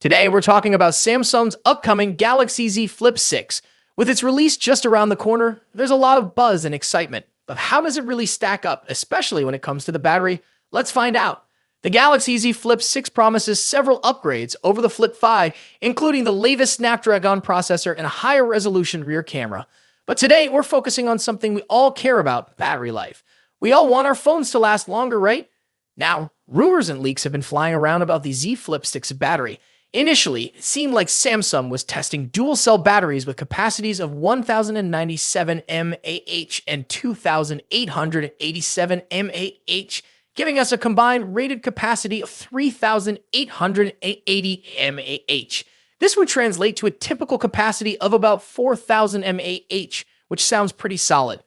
Today, we're talking about Samsung's upcoming Galaxy Z Flip 6. With its release just around the corner, there's a lot of buzz and excitement. But how does it really stack up, especially when it comes to the battery? Let's find out. The Galaxy Z Flip 6 promises several upgrades over the Flip 5, including the latest Snapdragon processor and a higher resolution rear camera. But today, we're focusing on something we all care about, battery life. We all want our phones to last longer, right? Now, rumors and leaks have been flying around about the Z Flip 6's battery. Initially, it seemed like Samsung was testing dual-cell batteries with capacities of 1,097 mAh and 2,887 mAh, giving us a combined rated capacity of 3,880 mAh. This would translate to a typical capacity of about 4,000 mAh, which sounds pretty solid.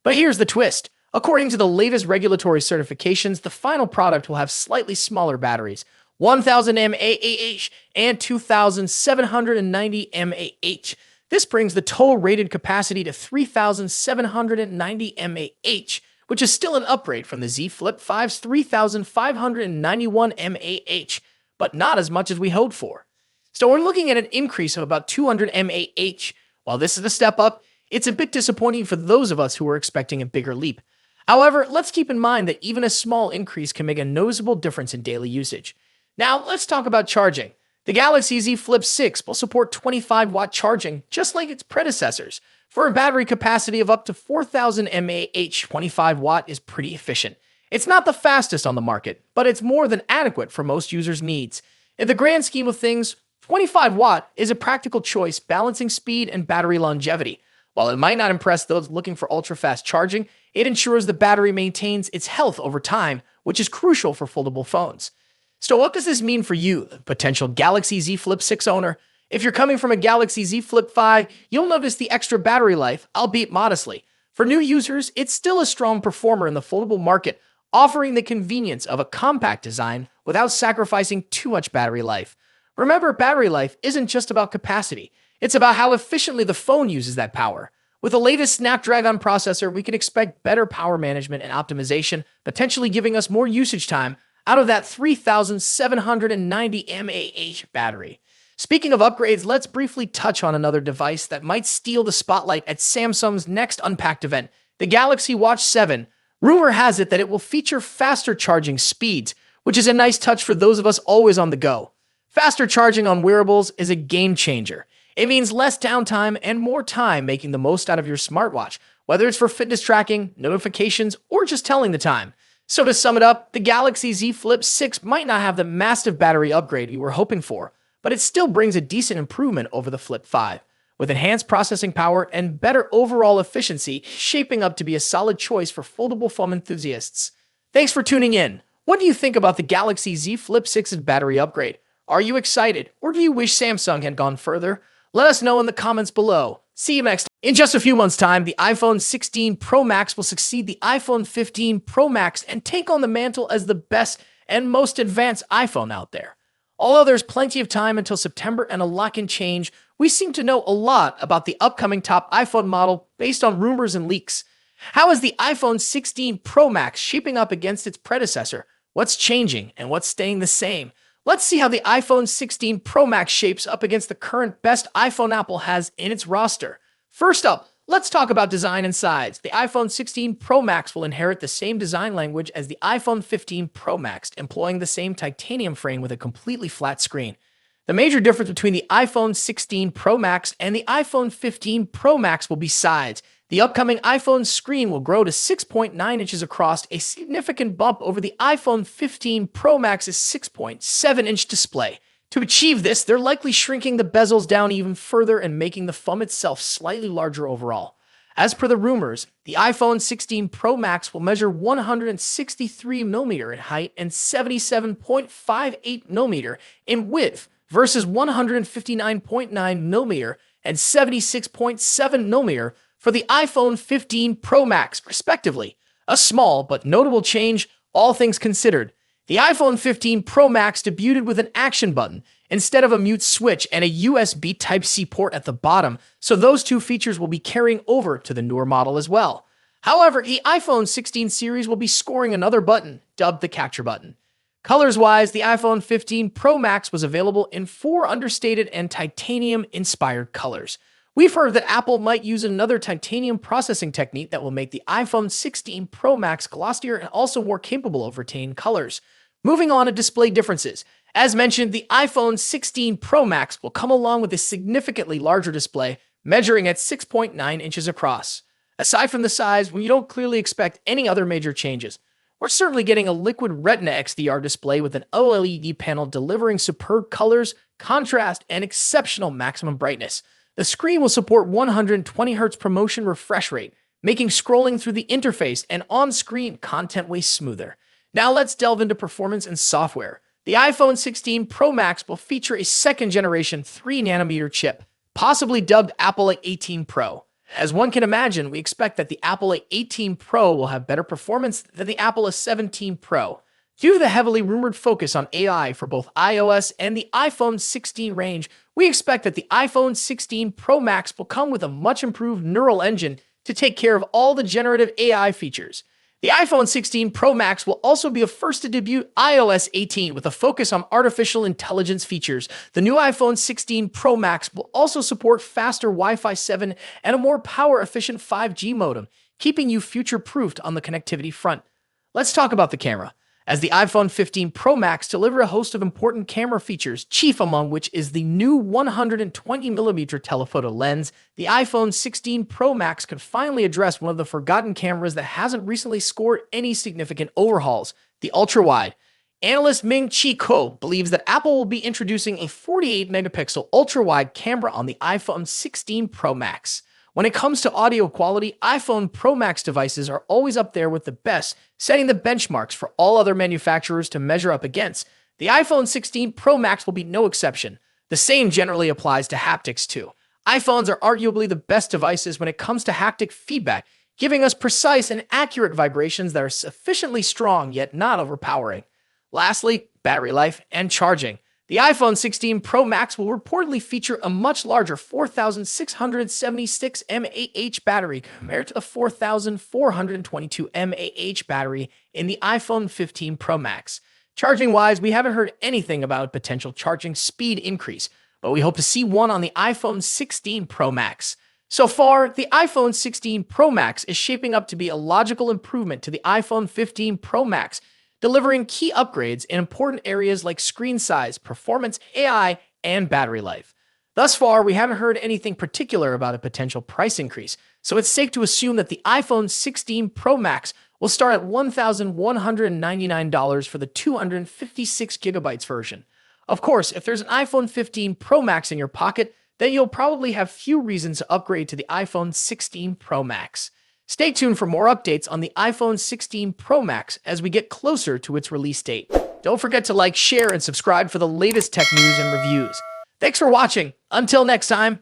But here's the twist. According to the latest regulatory certifications, the final product will have slightly smaller batteries, 1,000 mAh and 2,790 mAh. This brings the total rated capacity to 3,790 mAh, which is still an upgrade from the Z Flip 5's 3,591 mAh, but not as much as we hoped for. So we're looking at an increase of about 200 mAh. While this is a step up, it's a bit disappointing for those of us who were expecting a bigger leap. However, let's keep in mind that even a small increase can make a noticeable difference in daily usage. Now, let's talk about charging. The Galaxy Z Flip 6 will support 25-watt charging, just like its predecessors. For a battery capacity of up to 4,000 mAh, 25-watt is pretty efficient. It's not the fastest on the market, but it's more than adequate for most users' needs. In the grand scheme of things, 25-watt is a practical choice balancing speed and battery longevity. While it might not impress those looking for ultra-fast charging, it ensures the battery maintains its health over time, which is crucial for foldable phones. So what does this mean for you, the potential Galaxy Z Flip 6 owner? If you're coming from a Galaxy Z Flip 5, you'll notice the extra battery life, albeit modestly. For new users, it's still a strong performer in the foldable market, offering the convenience of a compact design without sacrificing too much battery life. Remember, battery life isn't just about capacity. It's about how efficiently the phone uses that power. With the latest Snapdragon processor, we can expect better power management and optimization, potentially giving us more usage time out of that 3,790 mAh battery. Speaking of upgrades, let's briefly touch on another device that might steal the spotlight at Samsung's next Unpacked event, the Galaxy Watch 7. Rumor has it that it will feature faster charging speeds, which is a nice touch for those of us always on the go. Faster charging on wearables is a game changer. It means less downtime and more time making the most out of your smartwatch, whether it's for fitness tracking, notifications, or just telling the time. So to sum it up, the Galaxy Z Flip 6 might not have the massive battery upgrade you were hoping for, but it still brings a decent improvement over the Flip 5, with enhanced processing power and better overall efficiency, shaping up to be a solid choice for foldable phone enthusiasts. Thanks for tuning in. What do you think about the Galaxy Z Flip 6's battery upgrade? Are you excited, or do you wish Samsung had gone further? Let us know in the comments below. See you next time. In just a few months' time, the iPhone 16 Pro Max will succeed the iPhone 15 Pro Max and take on the mantle as the best and most advanced iPhone out there. Although there's plenty of time until September and a lot can change, we seem to know a lot about the upcoming top iPhone model based on rumors and leaks. How is the iPhone 16 Pro Max shaping up against its predecessor? What's changing and what's staying the same? Let's see how the iPhone 16 Pro Max shapes up against the current best iPhone Apple has in its roster. First up, let's talk about design and size. The iPhone 16 Pro Max will inherit the same design language as the iPhone 15 Pro Max, employing the same titanium frame with a completely flat screen. The major difference between the iPhone 16 Pro Max and the iPhone 15 Pro Max will be size. The upcoming iPhone screen will grow to 6.9 inches across, a significant bump over the iPhone 15 Pro Max's 6.7-inch display. To achieve this, they're likely shrinking the bezels down even further and making the phone itself slightly larger overall. As per the rumors, the iPhone 16 Pro Max will measure 163mm in height and 77.58mm in width versus 159.9mm and 76.7mm for the iPhone 15 Pro Max, respectively. A small but notable change, all things considered. The iPhone 15 Pro Max debuted with an action button instead of a mute switch and a USB Type-C port at the bottom, so those two features will be carrying over to the newer model as well. However, the iPhone 16 series will be scoring another button, dubbed the Capture button. Colors-wise, the iPhone 15 Pro Max was available in 4 understated and titanium-inspired colors. We've heard that Apple might use another titanium processing technique that will make the iPhone 16 Pro Max glossier and also more capable of retaining colors. Moving on to display differences. As mentioned, the iPhone 16 Pro Max will come along with a significantly larger display, measuring at 6.9 inches across. Aside from the size, we don't clearly expect any other major changes. We're certainly getting a liquid Retina XDR display with an OLED panel delivering superb colors, contrast, and exceptional maximum brightness. The screen will support 120Hz ProMotion refresh rate, making scrolling through the interface and on-screen content way smoother. Now let's delve into performance and software. The iPhone 16 Pro Max will feature a second-generation 3nm chip, possibly dubbed Apple A18 Pro. As one can imagine, we expect that the Apple A18 Pro will have better performance than the Apple A17 Pro. Due to the heavily rumored focus on AI for both iOS and the iPhone 16 range, we expect that the iPhone 16 Pro Max will come with a much improved neural engine to take care of all the generative AI features. The iPhone 16 Pro Max will also be a first to debut iOS 18 with a focus on artificial intelligence features. The new iPhone 16 Pro Max will also support faster Wi-Fi 7 and a more power-efficient 5G modem, keeping you future-proofed on the connectivity front. Let's talk about the camera. As the iPhone 15 Pro Max delivers a host of important camera features, chief among which is the new 120mm telephoto lens, the iPhone 16 Pro Max could finally address one of the forgotten cameras that hasn't recently scored any significant overhauls, the ultra-wide. Analyst Ming-Chi Kuo believes that Apple will be introducing a 48-megapixel ultra-wide camera on the iPhone 16 Pro Max. When it comes to audio quality, iPhone Pro Max devices are always up there with the best, setting the benchmarks for all other manufacturers to measure up against. The iPhone 16 Pro Max will be no exception. The same generally applies to haptics too. iPhones are arguably the best devices when it comes to haptic feedback, giving us precise and accurate vibrations that are sufficiently strong yet not overpowering. Lastly, battery life and charging. The iPhone 16 Pro Max will reportedly feature a much larger 4,676 mAh battery compared to the 4,422 mAh battery in the iPhone 15 Pro Max. Charging-wise, we haven't heard anything about a potential charging speed increase, but we hope to see one on the iPhone 16 Pro Max. So far, the iPhone 16 Pro Max is shaping up to be a logical improvement to the iPhone 15 Pro Max, delivering key upgrades in important areas like screen size, performance, AI, and battery life. Thus far, we haven't heard anything particular about a potential price increase, so it's safe to assume that the iPhone 16 Pro Max will start at $1,199 for the 256GB version. Of course, if there's an iPhone 15 Pro Max in your pocket, then you'll probably have few reasons to upgrade to the iPhone 16 Pro Max. Stay tuned for more updates on the iPhone 16 Pro Max as we get closer to its release date. Don't forget to like, share, and subscribe for the latest tech news and reviews. Thanks for watching. Until next time.